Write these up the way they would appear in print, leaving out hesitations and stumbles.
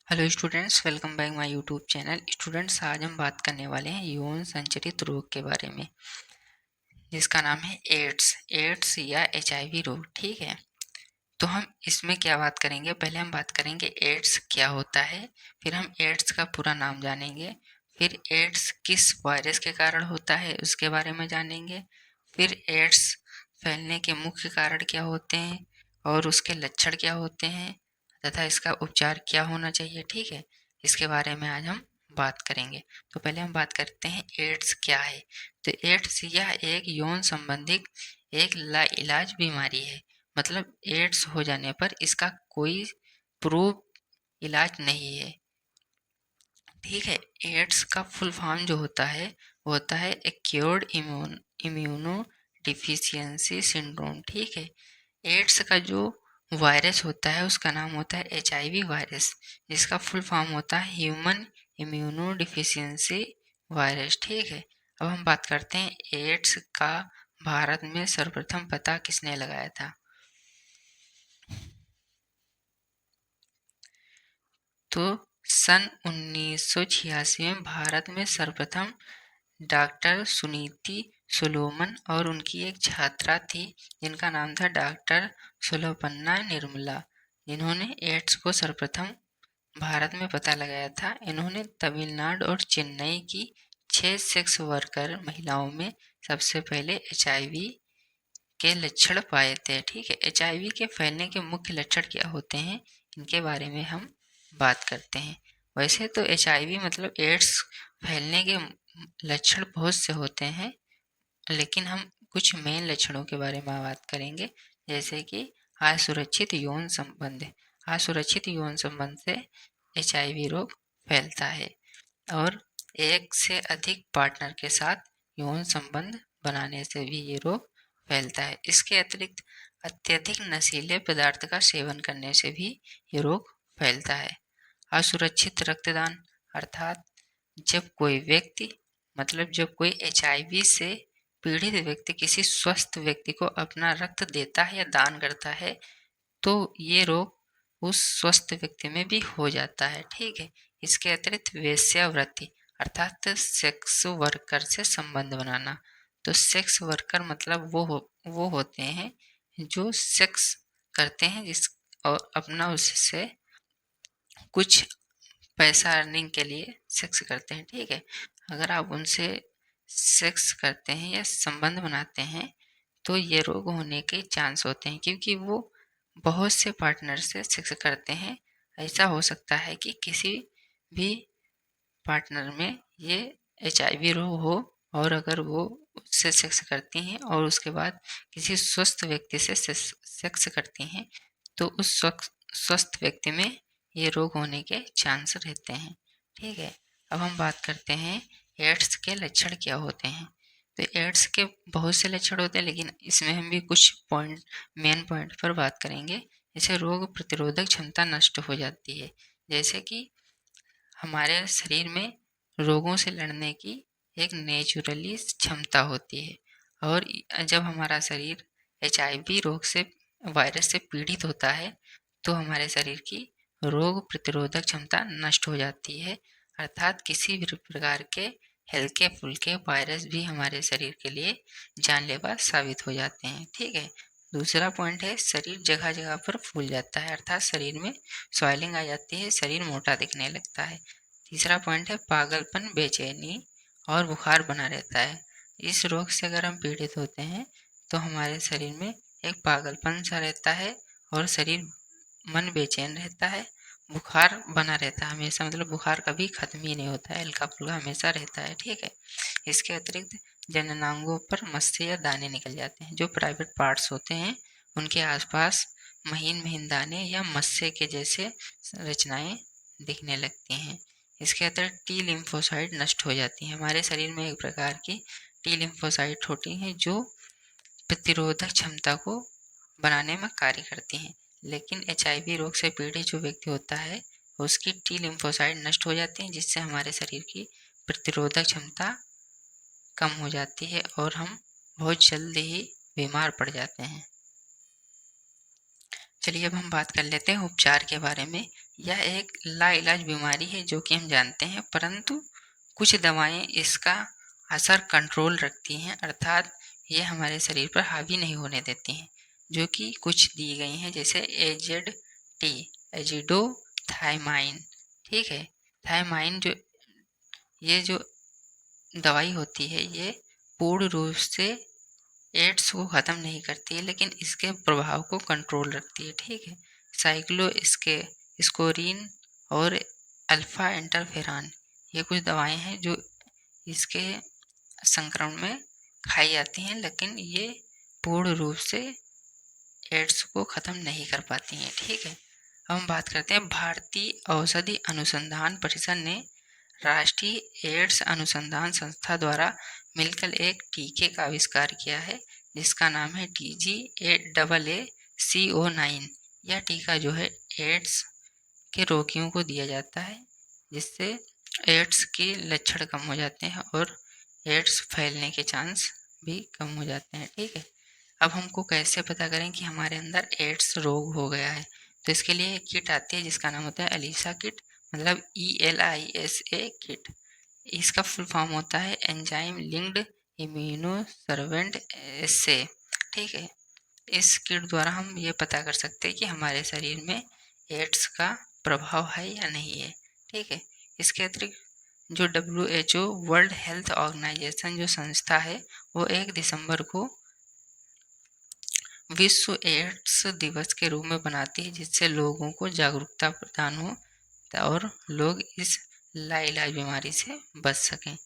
Hello students, welcome back my YouTube channel. Students, आज हम बात करने वाले हैं यौन संचारित रोग के बारे में, जिसका नाम है एड्स या एचआईवी रोग। ठीक है, तो हम इसमें क्या बात करेंगे? पहले हम बात करेंगे एड्स क्या होता है, फिर हम एड्स का पूरा नाम जानेंगे, फिर एड्स किस वायरस के कारण होता है उसके बारे में जानेंगे, फिर एड्स फैलने के मुख्य कारण क्या होते हैं और उसके लक्षण क्या होते हैं तथा इसका उपचार क्या होना चाहिए। ठीक है, इसके बारे में आज हम बात करेंगे। तो पहले हम बात करते हैं एड्स क्या है। तो एड्स यह एक यौन संबंधित एक लाइलाज बीमारी है। मतलब एड्स हो जाने पर इसका कोई प्रूव इलाज नहीं है। ठीक है, एड्स का फुल फॉर्म जो होता है वो होता है एक्यूर्ड इम्यूनो डिफिशियंसी सिंड्रोम। ठीक है, एड्स का जो वायरस होता है उसका नाम होता है एचआईवी वायरस, जिसका फुल फॉर्म होता है ह्यूमन इम्यूनो डिफिशियंसी वायरस। ठीक है, अब हम बात करते हैं एड्स का भारत में सर्वप्रथम पता किसने लगाया था। तो सन 1986 में भारत में सर्वप्रथम डॉक्टर सुनीति सोलोमन और उनकी एक छात्रा थी जिनका नाम था डॉक्टर सुलोपन्ना निर्मला, जिन्होंने एड्स को सर्वप्रथम भारत में पता लगाया था। इन्होंने तमिलनाडु और चेन्नई की 6 सेक्स वर्कर महिलाओं में सबसे पहले एचआईवी के लक्षण पाए थे। ठीक है, एचआईवी के फैलने के मुख्य लक्षण क्या होते हैं इनके बारे में हम बात करते हैं। वैसे तो एचआईवी मतलब एड्स फैलने के लक्षण बहुत से होते हैं, लेकिन हम कुछ मेन लक्षणों के बारे में बात करेंगे, जैसे कि असुरक्षित यौन संबंध। असुरक्षित यौन संबंध से एचआईवी रोग फैलता है और एक से अधिक पार्टनर के साथ यौन संबंध बनाने से भी ये रोग फैलता है। इसके अतिरिक्त अत्यधिक नशीले पदार्थ का सेवन करने से भी ये रोग फैलता है। असुरक्षित रक्तदान अर्थात जब कोई एचआईवी से पीड़ित व्यक्ति किसी स्वस्थ व्यक्ति को अपना रक्त देता है या दान करता है तो ये रोग उस स्वस्थ व्यक्ति में भी हो जाता है। ठीक है, इसके अतिरिक्त वेश्यावृत्ति अर्थात सेक्स वर्कर से संबंध बनाना। तो सेक्स वर्कर मतलब वो होते हैं जो सेक्स करते हैं जिस और अपना उससे कुछ पैसा अर्निंग के लिए सेक्स करते हैं। ठीक है, अगर आप उनसे सेक्स करते हैं या संबंध बनाते हैं तो ये रोग होने के चांस होते हैं, क्योंकि वो बहुत से पार्टनर से सेक्स करते हैं। ऐसा हो सकता है कि किसी भी पार्टनर में ये एचआईवी रोग हो, और अगर वो उससे सेक्स करती हैं और उसके बाद किसी स्वस्थ व्यक्ति से सेक्स करती हैं तो उस स्वस्थ व्यक्ति में ये रोग होने के चांस रहते हैं। ठीक है, अब हम बात करते हैं एड्स के लक्षण क्या होते हैं। तो एड्स के बहुत से लक्षण होते हैं, लेकिन इसमें हम भी कुछ मेन पॉइंट पर बात करेंगे। जैसे रोग प्रतिरोधक क्षमता नष्ट हो जाती है, जैसे कि हमारे शरीर में रोगों से लड़ने की एक नेचुरली क्षमता होती है, और जब हमारा शरीर एचआईवी रोग से वायरस से पीड़ित होता है तो हमारे शरीर की रोग प्रतिरोधक क्षमता नष्ट हो जाती है। अर्थात किसी भी प्रकार के हल्के फुल्के वायरस भी हमारे शरीर के लिए जानलेवा साबित हो जाते हैं। ठीक है, दूसरा पॉइंट है शरीर जगह जगह पर फूल जाता है, अर्थात शरीर में स्वेलिंग आ जाती है, शरीर मोटा दिखने लगता है। तीसरा पॉइंट है पागलपन, बेचैनी और बुखार बना रहता है। इस रोग से अगर हम पीड़ित होते हैं तो हमारे शरीर में एक पागलपन सा रहता है और मन बेचैन रहता है, बुखार बना रहता है हमेशा, मतलब बुखार कभी खत्म ही नहीं होता है, हल्का फुल्का हमेशा रहता है। ठीक है, इसके अतिरिक्त जननांगों पर मस्से या दाने निकल जाते हैं, जो प्राइवेट पार्ट्स होते हैं उनके आसपास महीन महीन दाने या मस्से के जैसे रचनाएं दिखने लगती हैं। इसके अतिरिक्त टी लिम्फोसाइट नष्ट हो जाती हैं। हमारे शरीर में एक प्रकार की टी लिम्फोसाइट होती हैं जो प्रतिरोधक क्षमता को बनाने में कार्य करती हैं, लेकिन एचआईवी रोग से पीड़ित जो व्यक्ति होता है उसकी टी लिम्फोसाइट नष्ट हो जाती हैं, जिससे हमारे शरीर की प्रतिरोधक क्षमता कम हो जाती है और हम बहुत जल्द ही बीमार पड़ जाते हैं। चलिए अब हम बात कर लेते हैं उपचार के बारे में। यह एक लाइलाज बीमारी है जो कि हम जानते हैं, परंतु कुछ दवाएं इसका असर कंट्रोल रखती हैं, अर्थात ये हमारे शरीर पर हावी नहीं होने देती हैं, जो कि कुछ दी गई हैं, जैसे एजेड टी, एजिडो थाइमाइन। ठीक है, थाइमाइन जो दवाई होती है ये पूर्ण रूप से एड्स को ख़त्म नहीं करती है, लेकिन इसके प्रभाव को कंट्रोल रखती है। ठीक है, साइक्लो इसके स्कोरिन और अल्फा इंटरफेरॉन, ये कुछ दवाएं हैं जो इसके संक्रमण में खाई जाती हैं, लेकिन ये पूर्ण रूप से एड्स को ख़त्म नहीं कर पाती हैं। ठीक है, अब हम बात करते हैं भारतीय औषधि अनुसंधान परिषद ने राष्ट्रीय एड्स अनुसंधान संस्था द्वारा मिलकर एक टीके का आविष्कार किया है, जिसका नाम है TGAACO9। यह टीका जो है एड्स के रोगियों को दिया जाता है, जिससे एड्स के लक्षण कम हो जाते हैं और एड्स फैलने के चांस भी कम हो जाते हैं। ठीक है, अब हमको कैसे पता करें कि हमारे अंदर एड्स रोग हो गया है, तो इसके लिए एक किट आती है जिसका नाम होता है एलिसा किट, मतलब ELISA किट। इसका फुल फॉर्म होता है एंजाइम लिंक्ड इम्यूनो सर्वेंट एसे। ठीक है, इस किट द्वारा हम ये पता कर सकते हैं कि हमारे शरीर में एड्स का प्रभाव है या नहीं है। ठीक है, इसके अतिरिक्त जो WHO वर्ल्ड हेल्थ ऑर्गेनाइजेशन जो संस्था है, वो 1 दिसंबर को विश्व एड्स दिवस के रूप में बनाती है, जिससे लोगों को जागरूकता प्रदान हो और लोग इस लाइलाज बीमारी से बच सकें।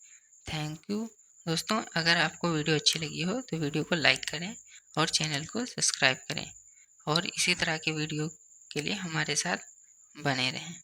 थैंक यू दोस्तों, अगर आपको वीडियो अच्छी लगी हो तो वीडियो को लाइक करें और चैनल को सब्सक्राइब करें, और इसी तरह के वीडियो के लिए हमारे साथ बने रहें।